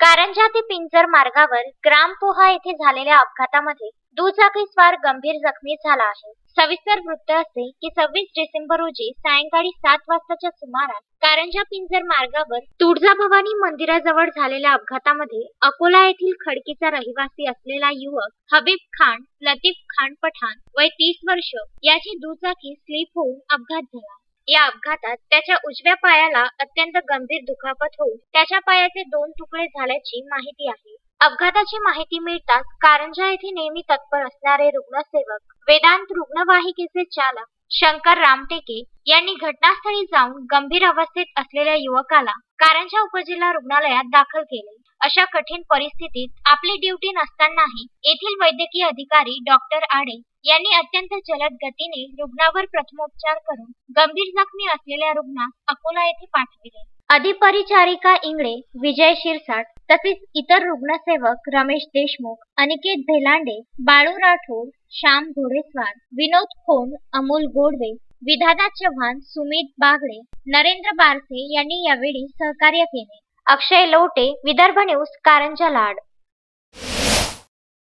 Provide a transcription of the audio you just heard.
कारंजा ते पिंजर मार्गावर ग्रामपोहा येथे झालेल्या अपघातामध्ये दुचाकीस्वार गंभीर जखमी झाला आहे. सविस्तर वृत्त असे की 26 डिसेंबर रोजी सायंकाळी 7 वाजताच्या सुमारास कारंजा पिंजर मार्गावर तुळजाभवानी मंदिराजवळ झालेल्या अपघातामध्ये अकोला येथील खडकीचा रहिवासी असलेला युवक हबीब खान लतीफ खान पठाण वय 30 वर्ष याची दुचाकी स्लिप होऊन अपघात झाला. या अपघातात त्याच्या उजव्या पायाला अत्यंत गंभीर दुखापत होऊन त्याच्या पायाचे 2 तुकडे झाल्याची माहिती आहे. अपघाताची माहिती मिळताच कारंजा येथे नेहमी तत्पर असणारे रुग्णसेवक वेदांत रुग्णवाहिकेचे चालक शंकर रामटेके यांनी घटनास्थळी जाऊन गंभीर अवस्थेत असलेल्या युवकाला कारंजा उपजिल्हा रुग्णालयात दाखल केले. अशा कठीण परिस्थितीत आपली ड्युटी नसतानाही येथील वैद्यकीय अधिकारी डॉक्टर आडे यांनी अत्यंत जलद गतीने रुग्णावर प्रथमोपचार करून गंभीर जखमी असलेल्या रुग्णास अकोला येथे पाठविले. अधिपरिचारिका इंगळे, विजय शिरसाट तसेच इतर रुग्णसेवक रमेश देशमुख, अनिकेत भेलांडे, बाळू राठोड, श्याम घोडेस्वार, विनोद खोंड, अमोल गोडवे, विधाता चव्हाण, सुमित बागडे, नरेंद्र बारसे यांनी यावेळी सहकार्य केले. अक्षय लोटे, विदर्भ न्यूज, कारंजा लाड.